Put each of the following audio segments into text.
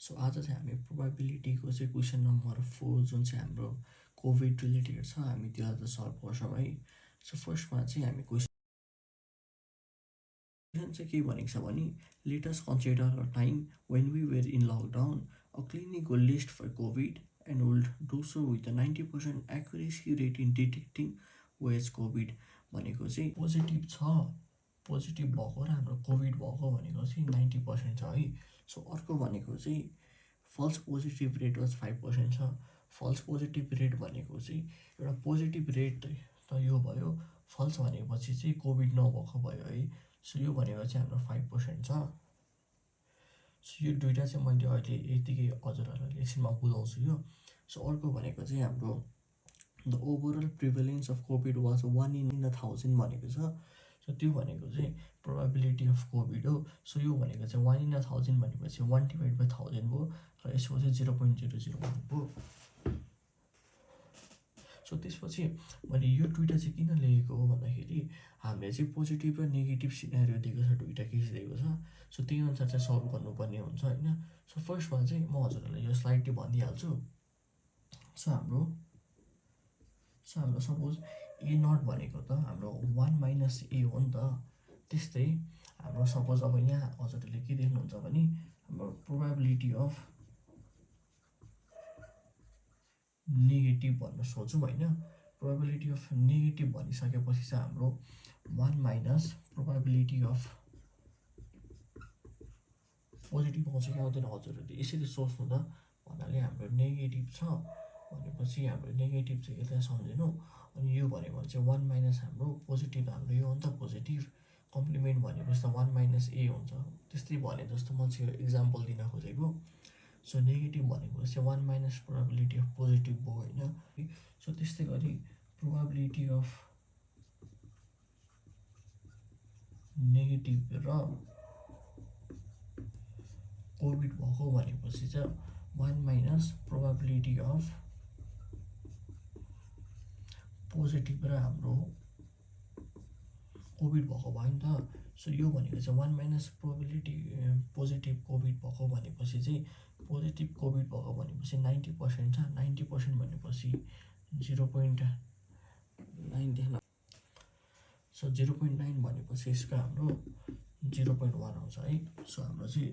So आज चाहिँ हामी प्रोबेबिलिटीको चाहिँ क्वेसन नम्बर 4 जुन चाहिँ हाम्रो कोभिड रिलेटेड छ हामी त्यो आज सल्भ गर्छौँ है। सो फर्स्टमा चाहिँ हामी क्वेसन चाहिँ के भनेको छ भने let us consider a time when we were in lockdown a clinic will list for covid and will do so with 90% accuracy rate in detecting वेज कोभिड भनेको चाहिँ पोजिटिभ छ, पोजिटिभ भएको र हाम्रो कोभिड भएको भनेको चाहिँ 90% छ है। सो अर्को भनेको चाहिँ फल्स पोजिटिभ रेट वाज 5% छ। फल्स पोजिटिभ रेट भनेको चाहिँ एउटा पोजिटिभ रेट त यो भयो, फल्स भनेपछि चाहिँ कोभिड नभएको भयो है। सो यो भनेको चाहिँ हाम्रो 5% छ। सो यो दुइटा चाहिँ मैले अहिले यतिकै हजुरहरूलाई एकछिनमा बुझाउँछु यो। सो अर्को भनेको चाहिँ हाम्रो the overall prevalence of covid was 1 in 1000 भनेको छ। सो त्यो भनेको चाहिँ प्रोबेबिलिटी अफ कोभिड हो। सो यो भनेको चाहिँ 1 in 1000 भनेपछि 1/1000 भयो र यसको चाहिँ 0.001 भयो। सो त्यसपछि मैले यो दुइटा चाहिँ किन लेखेको हो भन्दाखेरि हामीले चाहिँ पोजिटिभ र नेगेटिभ सिनारियो दिएको छ, दुइटा केस दिएको छ। सो त्यही अनुसार चाहिँ सल्भ गर्नुपर्ने हुन्छ होइन। सो फर्स्टमा चाहिँ म हजुरहरूलाई यो स्लाइड चाहिँ भनिदिइहाल्छु। सो हाम्रो सपोज ए नट भनेको त हाम्रो 1 - a हो नि त। त्यस्तै हाम्रो सपोज अब यहाँ हजुरहरूले के देख्नुहुन्छ भने हाम्रो प्रोबेबिलिटी अफ नेगेटिभ भन्न सोचौँ होइन। प्रोबेबिलिटी अफ नेगेटिभ भनिसकेपछि चाहिँ हाम्रो 1 - प्रोबेबिलिटी अफ पोजिटिभ आउँछ कि आउँदैन हजुरहरूले यसरी सोच्नु त। भन्नाले हाम्रो नेगेटिभ छ भनेपछि हाम्रो नेगेटिभ चाहिँ यसलाई सम्झिनु, अनि यो भनेको चाहिँ 1 - हाम्रो पोजिटिभ हाम्रो यो हो नि त पोजिटिभ कम्प्लिमेन्ट भनेपछि त 1 - a हुन्छ। त्यस्तै भने जस्तो म चाहिँ इक्जाम्पल दिन खोजेको। सो नेगेटिभ भनेको चाहिँ 1 - प्रोबेबिलिटी अफ पोजिटिभ भयो होइन। सो त्यस्तै गरी प्रोबेबिलिटी अफ नेगेटिभ र कोभिड भएको भनेपछि चाहिँ 1 - प्रोबेबिलिटी अफ पोजिटिभ र हाम्रो कोभिड भएको भयो नि त। सो यो भनेको चाहिँ 1 - प्रोबेबिलिटी पोजिटिभ कोभिड भएको भनेपछि चाहिँ पोजिटिभ कोभिड भएको भनेपछि 90% छ। 90% भनेपछि 0.9 देख्न। सो 0.9 भनेपछि यसको हाम्रो 0.1 आउँछ है। सो हाम्रो चाहिँ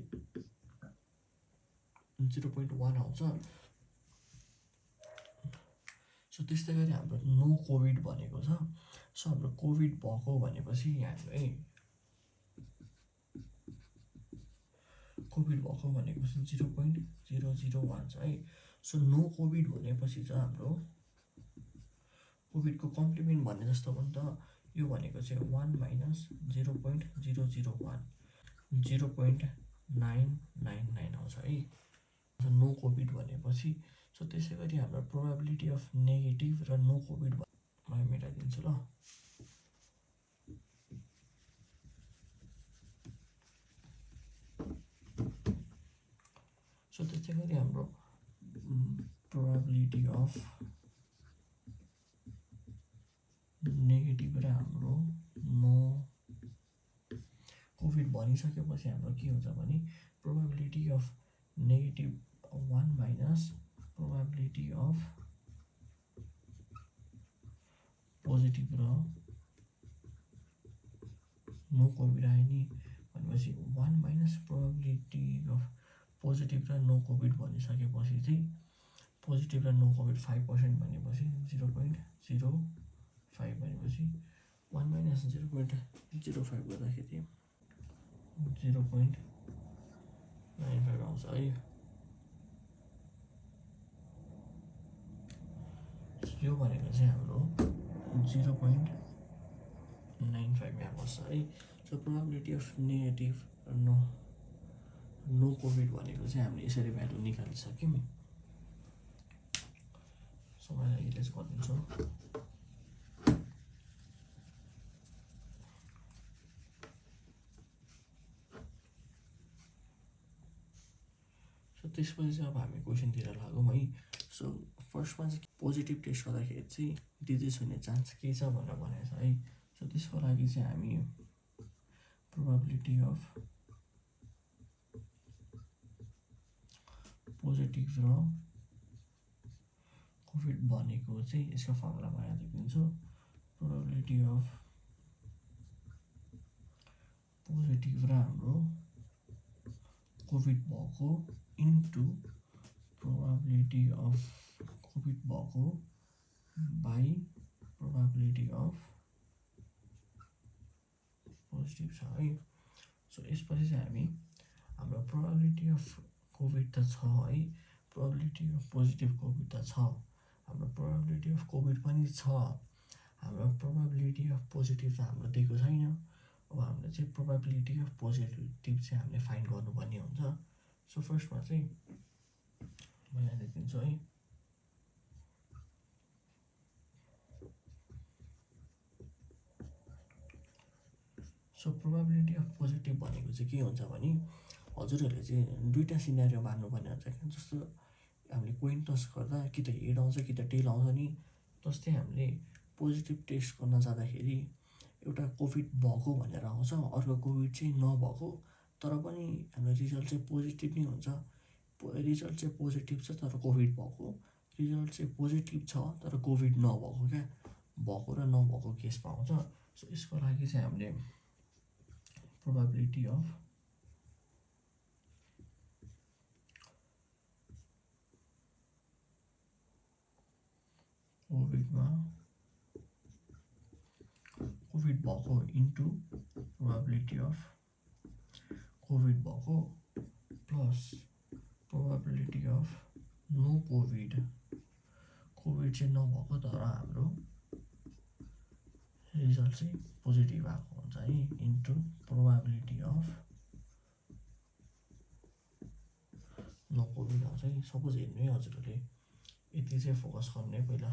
0.1 आउँछ। सो त्यस्तै गरी हाम्रो नो कोभिड भनेको छ। सो हाम्रो कोभिड भएको भनेपछि हामीलाई कोभिड भएको भनेको चाहिँ 0.001 छ है। सो नो कोभिड भनेपछि चाहिँ हाम्रो कोभिडको कम्प्लिमेन्ट भने जस्तो हो नि त। यो भनेको चाहिँ 1 - 0.001 0.999 आउँछ है नो कोभिड भनेपछि। सो त्यसै गरी हाम्रो प्रोबेबिलिटी अफ नेगेटिभ र नो कोभिड म मेटाइदिन्छु ल। सो त्यस्तै गरी हाम्रो प्रोबेबिलिटी अफ नेगेटिभ र हाम्रो नो कोभिड भनिसकेपछि हाम्रो के हुन्छ भने probability of negative 1 - probability of positive र नो कोभिड आयो नि भनेपछि 1 - प्रोबेबिलिटी अफ पोजिटिभ र नो कोभिड भनिसकेपछि चाहिँ पोजिटिभ र नो कोभिड 5% भनेपछि 0.05 भनेपछि 1 - 0.05 गर्दाखेरि 0.95 आउँछ है। यो भनेको चाहिँ हाम्रो 0.95 यहाँ बस्छ है। सो प्रोबेबिलिटी अफ नेगेटिभ र नो कोभिड भनेको चाहिँ हामीले यसरी भ्यालु निकालिसक्यौँ। सो मैले इरेज गरिदिन्छु। सो त्यसपछि चाहिँ अब हामी क्वेसनतिर लागौँ है। सो फर्स्टमा चाहिँ पोजिटिभ टेस्ट गर्दाखेरि चाहिँ डिजिज हुने चान्स के छ भनेर भनेको छ है। सो त्यसको लागि चाहिँ हामी प्रोबेबिलिटी अफ पोजिटिभ र कोभिड भनेको चाहिँ यसको फर्मुलामा यहाँ लेखिदिन्छु प्रोबेबिलिटी अफ पोजिटिभ र हाम्रो कोभिड भएको इन्टु प्रोबेबिलिटी अफ कोभिड भएको बाई प्रोबेबिलिटी अफ पोजिटिभ छ है। सो यसपछि चाहिँ हामी हाम्रो प्रोबेबिलिटी अफ कोभिड त छ है, प्रोबेबिलिटी अफ पोजिटिभ कोभिड त छ, हाम्रो प्रोबेबिलिटी अफ कोभिड पनि छ, हाम्रो प्रोबेबिलिटी अफ पोजिटिभ त हाम्रो दिएको छैन। अब हामीले चाहिँ प्रोबेबिलिटी अफ पोजिटिभ चाहिँ हामीले फाइन्ड गर्नुपर्ने हुन्छ। सो फर्स्टमा चाहिँ म यहाँ लेखिदिन्छु है सो प्रोबेबिलिटी अफ पोजिटिभ भनेको चाहिँ के हुन्छ भने हजुरहरूले चाहिँ दुईवटा सिनेरियो मान्नुपर्ने हुन्छ। जस्तो हामीले कोइन टस गर्दा कि त हेड आउँछ कि त टेल आउँछ नि, जस्तै हामीले पोजिटिभ टेस्ट गर्न जाँदाखेरि एउटा कोभिड भएको भनेर आउँछ, अर्को कोभिड चाहिँ नभएको तर पनि हाम्रो रिजल्ट चाहिँ पोजिटिभ नै हुन्छ। रिजल्ट चाहिँ पोजिटिभ छ तर कोभिड भएको, रिजल्ट चाहिँ पोजिटिभ छ तर कोभिड नभएको क्या, भएको र नभएको केसमा आउँछ। सो यसको लागि चाहिँ हामीले प्रोबेबिलिटी अफ कोभिडमा कोभिड भएको इन्टु प्रोबेबिलिटी अफ कोभिड भएको plus probability of no covid, covid चाहिँ नभएको तर हाम्रो रिजल्ट चाहिँ पोजिटिभ आएको हुन्छ है, into probability of no covid आउँछ है। सपोज हेर्नु है हजुरहरूले यति चाहिँ फोकस गर्ने, पहिला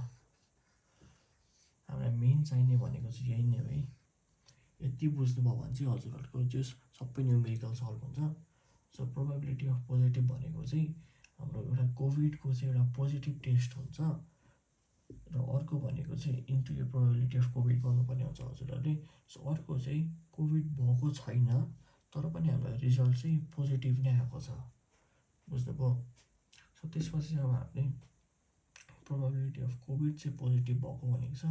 हामीलाई मेन चाहिने भनेको चाहिँ यही नै हो है। यति बुझ्नुभयो भने चाहिँ हजुरहरूको जो सबै न्युमेरिकल सल्भ हुन्छ। सो प्रोबेबिलिटी अफ पोजिटिभ भनेको चाहिँ हाम्रो एउटा कोभिडको चाहिँ एउटा पोजिटिभ टेस्ट हुन्छ र अर्को भनेको चाहिँ इन्टु यो प्रोबेबिलिटी अफ कोभिड गर्नुपर्ने हुन्छ हजुरहरूले। सो अर्को चाहिँ कोभिड भएको छैन तर पनि हाम्रो रिजल्ट चाहिँ पोजिटिभ नै आएको छ, बुझ्नुभयो। सो त्यसपछि अब हामीले प्रोबेबिलिटी अफ कोभिड चाहिँ पोजिटिभ भएको भनेको छ।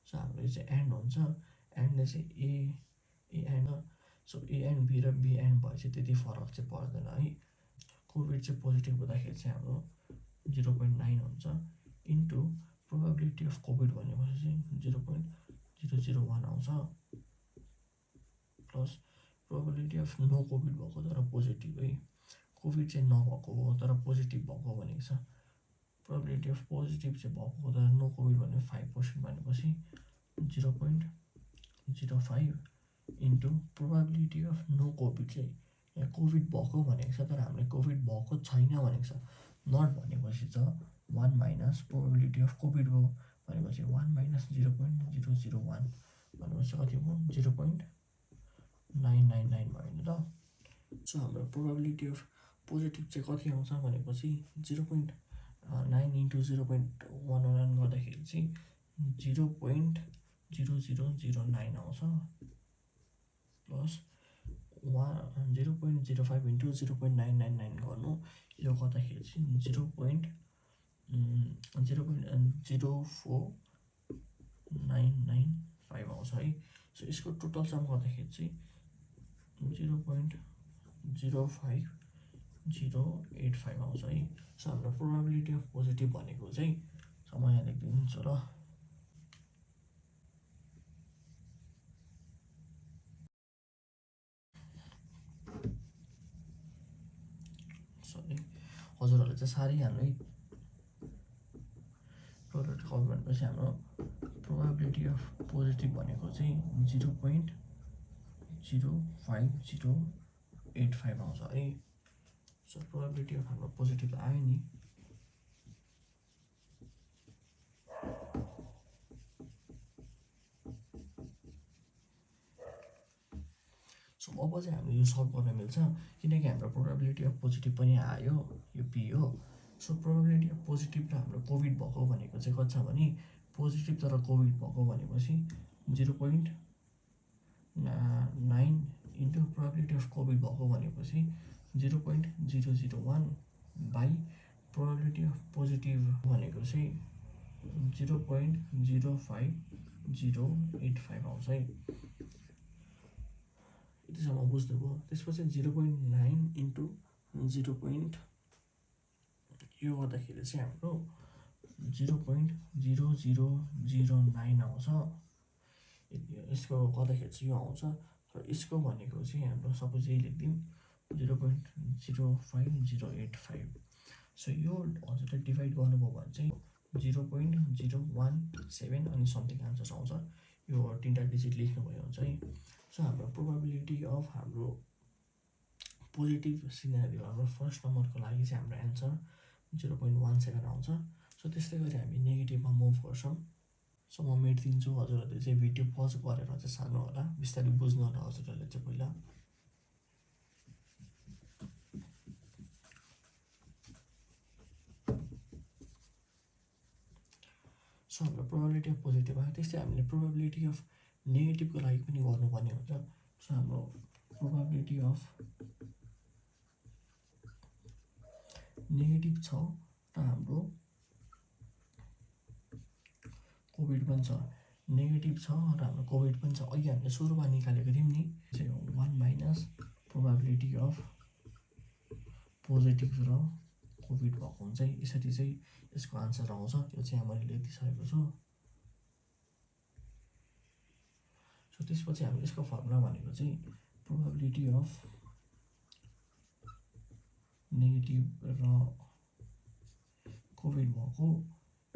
सो हाम्रो यो चाहिँ एन्ड हुन्छ, एन्डले चाहिँ A and, so A and B र बी एन्ड भए चाहिँ त्यति फरक चाहिँ पर्दैन है। कोभिड चाहिँ पोजिटिभ हुँदाखेरि चाहिँ हाम्रो 0.9 हुन्छ इन्टु प्रोबेबिलिटी अफ कोभिड भनेपछि चाहिँ 0.001 आउँछ plus probability of no covid भएको तर पोजिटिभ है, कोभिड चाहिँ नभएको हो तर पोजिटिभ भएको भनेको छ। प्रोबेबिलिटी अफ पोजिटिभ चाहिँ भएको तर नो कोभिड भने 5% भनेपछि 0.05 into probability of no covid चाहिँ यहाँ कोभिड भएको भनेको छ तर हामीले कोभिड भएको छैन भनेको छ, नट भनेपछि त 1 माइनस प्रोबेबिलिटी अफ कोभिड हो भनेपछि 1 माइनस 0.001 भनेपछि कति भयो 0.999 भयो नि त। सो हाम्रो प्रोबेबिलिटी अफ पोजिटिभ चाहिँ कति आउँछ भनेपछि 0.9 इन्टु 0.119 गर्दाखेरि चाहिँ 0.0009 आउँछ प्लस 0.05 इन्टु 0.999 गर्नु, यो गर्दाखेरि चाहिँ 0.04995 आउँछ है। सो यसको टोटल सम गर्दाखेरि चाहिँ 0.05085 आउँछ है। सो हाम्रो प्रोबेबिलिटी अफ पोजिटिभ भनेको चाहिँ समय यहाँ लेखिदिन्छु ल। हजुरहरूले चाहिँ साह्रै हाल्नु है। प्रोडक्ट कल भनेपछि हाम्रो प्रोबेबिलिटी अफ पोजिटिभ भनेको चाहिँ 0.05085 आउँछ है। सो प्रोबेबिलिटी अफ हाम्रो पोजिटिभ आयो नि। सो अब चाहिँ हामीले यो सल्भ गर्न मिल्छ किनकि हाम्रो प्रोबेबिलिटी अफ पोजिटिभ पनि आयो, यो पी हो। सो प्रोबेबिलिटी अफ पोजिटिभ र हाम्रो कोभिड भएको भनेको चाहिँ कति छ भने पोजिटिभ तर कोभिड भएको भनेपछि 0.9 इन्टु प्रोबेबिलिटी अफ कोभिड भएको भनेपछि 0.001 बाई प्रोबेबिलिटी अफ पोजिटिभ भनेको चाहिँ 0.05085 आउँछ है। यतिसम्म बुझ्नुभयो। त्यसपछि 0.9 इन्टु 0. यो गर्दाखेरि चाहिँ हाम्रो 0.0009 आउँछ। यसको गर्दाखेरि चाहिँ यो आउँछ। र यसको भनेको चाहिँ हाम्रो सपोज यही लेखिदिउँ 0.05085। सो यो हजुरले डिभाइड गर्नुभयो भने चाहिँ 0.017 अनि समथिङ आन्सर आउँछ। यो तिनवटा डिजिट लेख्नुभयो हुन्छ है। सो हाम्रो प्रोबेबिलिटी अफ हाम्रो पोजिटिभ सिनेरियो हाम्रो फर्स्ट नम्बरको लागि चाहिँ हाम्रो एन्सर 0.17 आउँछ। सो त्यस्तै गरी हामी नेगेटिभमा मुभ गर्छौँ। सो म मेटिदिन्छु, हजुरहरूले चाहिँ भिडियो पज गरेर चाहिँ सार्नु होला, बिस्तारै बुझ्नु होला हजुरहरूले चाहिँ पहिला। सो हाम्रो प्रोबेबिलिटी अफ पोजिटिभ आयो। त्यस्तै हामीले प्रोबेबिलिटी अफ नेगेटिभको लागि पनि गर्नुपर्ने हुन्छ। सो हाम्रो प्रोबेबिलिटी अफ नेगेटिभ छ र हाम्रो कोभिड पनि छ, नेगेटिभ छ र हाम्रो कोभिड पनि छ। अघि हामीले सुरुमा निकालेको थियौँ नि, चाहिँ 1 माइनस प्रोबेबिलिटी अफ पोजिटिभ र कोभिड भएको हुन्छ है। यसरी चाहिँ यसको आन्सर आउँछ। यो चाहिँ मैले लेखिदिइसकेको छु। सो त्यसपछि हामीले यसको फर्मुला भनेको चाहिँ प्रोबेबिलिटी अफ नेगेटिभ र कोभिड भएको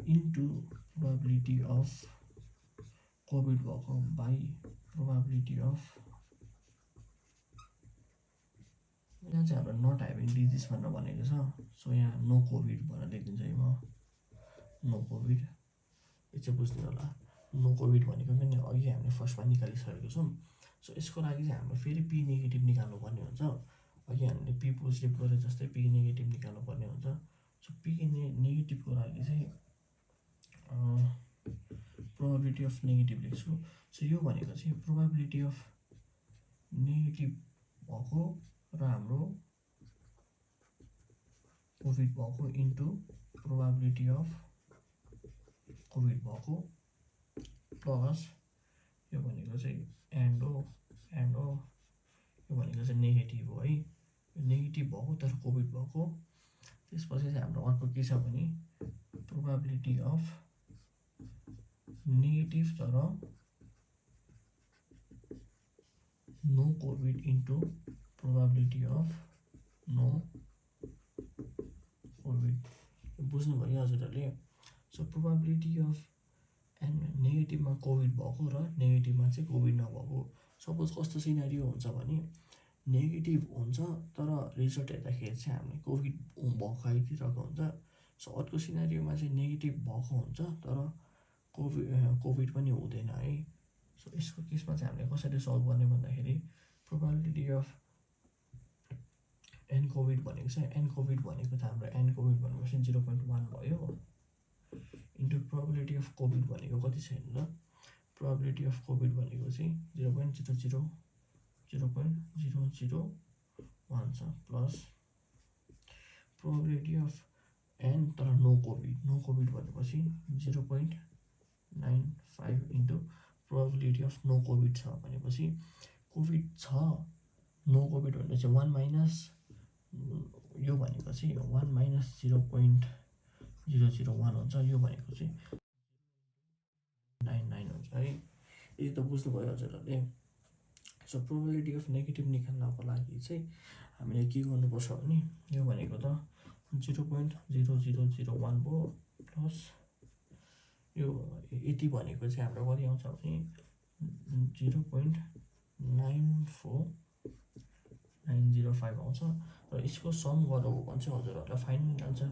इन्टु प्रोबेबिलिटी अफ कोभिड भएको बाई प्रोबेबिलिटी अफ, यहाँ चाहिँ हाम्रो नट ह्याभिङ डिजिज भनेर भनेको छ। सो यहाँ नो कोभिड भनेर लेखिदिन्छु है म, नो कोभिड। यो चाहिँ बुझ्नु होला। नो कोभिड भनेको पनि अघि हामीले फर्स्टमा निकालिसकेको छौँ। सो यसको लागि चाहिँ हाम्रो फेरि पी नेगेटिभ निकाल्नुपर्ने हुन्छ। अघि हामीले पी पोजिटिभ गरे जस्तै पी नेगेटिभ निकाल्नुपर्ने हुन्छ। सो पी नेगेटिभको लागि चाहिँ प्रोबेबिलिटी अफ नेगेटिभ लेख्छु। सो यो भनेको चाहिँ प्रोबेबिलिटी अफ नेगेटिभ भएको र हाम्रो कोभिड भएको इन्टु प्रोबेबिलिटी अफ कोभिड भएको प्लस यो भनेको चाहिँ एन्ड हो, यो भनेको चाहिँ नेगेटिभ हो है। यो नेगेटिभ भएको तर कोभिड भएको। त्यसपछि चाहिँ हाम्रो अर्को के छ भने प्रोबेबिलिटी अफ नेगेटिभ तर no covid into probability of no covid. बुझ्नुभयो हजुरहरूले। सो प्रोबेबिलिटी अफ एन्ड नेगेटिभमा कोभिड भएको र नेगेटिभमा चाहिँ कोभिड नभएको। सपोज कस्तो सिनेरियो हुन्छ भने नेगेटिभ हुन्छ तर रिजल्ट हेर्दाखेरि चाहिँ हामीले कोभिड भएको आइदिरहेको हुन्छ। सो अर्को सिनेरियोमा चाहिँ नेगेटिभ भएको हुन्छ तर कोभिड पनि हुँदैन है। सो यसको केसमा चाहिँ हामीले कसरी सल्भ गर्ने भन्दाखेरि प्रोबेबिलिटी अफ एन कोभिड भनेको चाहिँ एन कोभिड भनेको त हाम्रो एन कोभिड भनेपछि 0.1 भयो इन्टु प्रोबेबिलिटी अफ कोभिड भनेको कति छ हेर्नु ल। प्रोबेबिलिटी अफ कोभिड भनेको चाहिँ 0.001 छ प्लस प्रोबेबिलिटी अफ एन तर नो कोभिड भनेपछि 0.95 into probability of no covid छ भनेपछि कोभिड छ नो कोभिड भनेपछि 1 माइनस यो भनेको चाहिँ 1 माइनस 0.001 हुन्छ। यो भनेको चाहिँ 99 हुन्छ है। यति त बुझ्नुभयो हजुरहरूले। सो प्रोबेबिलिटी अफ नेगेटिभ निकाल्नको लागि चाहिँ हामीले के गर्नुपर्छ भने यो भनेको त 0.0001 भयो प्लस यो यति भनेको चाहिँ हाम्रो कति आउँछ भने 0.94905 आउँछ। र यसको सम गर्नुभयो भने चाहिँ हजुरहरूलाई फाइनल आन्सर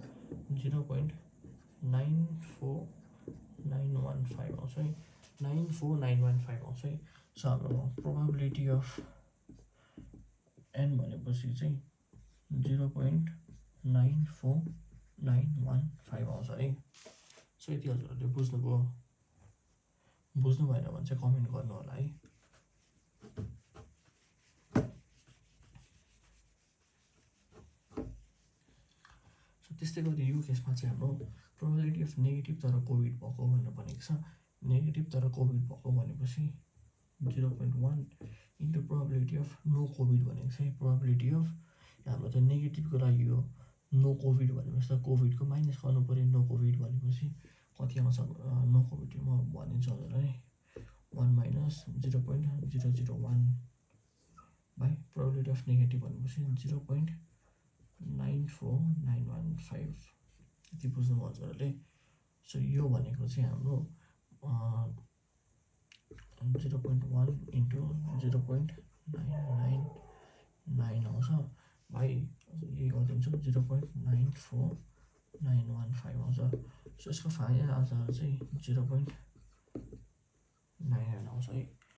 0.94915 आउँछ है, 94915 आउँछ है। सो हाम्रो प्रोबेबिलिटी अफ एन भनेपछि चाहिँ 0.94915 आउँछ है। सो यति हजुरहरूले बुझ्नुभयो। बुझ्नु भएन भने चाहिँ कमेन्ट गर्नु होला है। सो त्यस्तै गरी यो केसमा चाहिँ हाम्रो प्रोबेबिलिटी अफ नेगेटिभ तर कोभिड भएको भनेर भनेको छ। नेगेटिभ तर कोभिड भएको भनेपछि 0.1 into probability of no covid भनेको चाहिँ प्रोबेबिलिटी अफ हाम्रो त नेगेटिभको लागि हो नो कोभिड भनेपछि त कोभिडको माइनस गर्नु पऱ्यो। नो कोभिड भनेपछि कति आउँछ नो कोभिड म भनिदिन्छु हजुरलाई 1 minus 0.001 by probability of negative भनेपछि 0.94915 यति बुझ्नुभयो हजुरहरूले। सो यो भनेको चाहिँ हाम्रो 0.1 इन्टु 0.999 आउँछ भाइ यही गरिदिन्छु 0.94915 आउँछ। सो यसको फाइनल आन्सर चाहिँ 0.99 आउँछ है।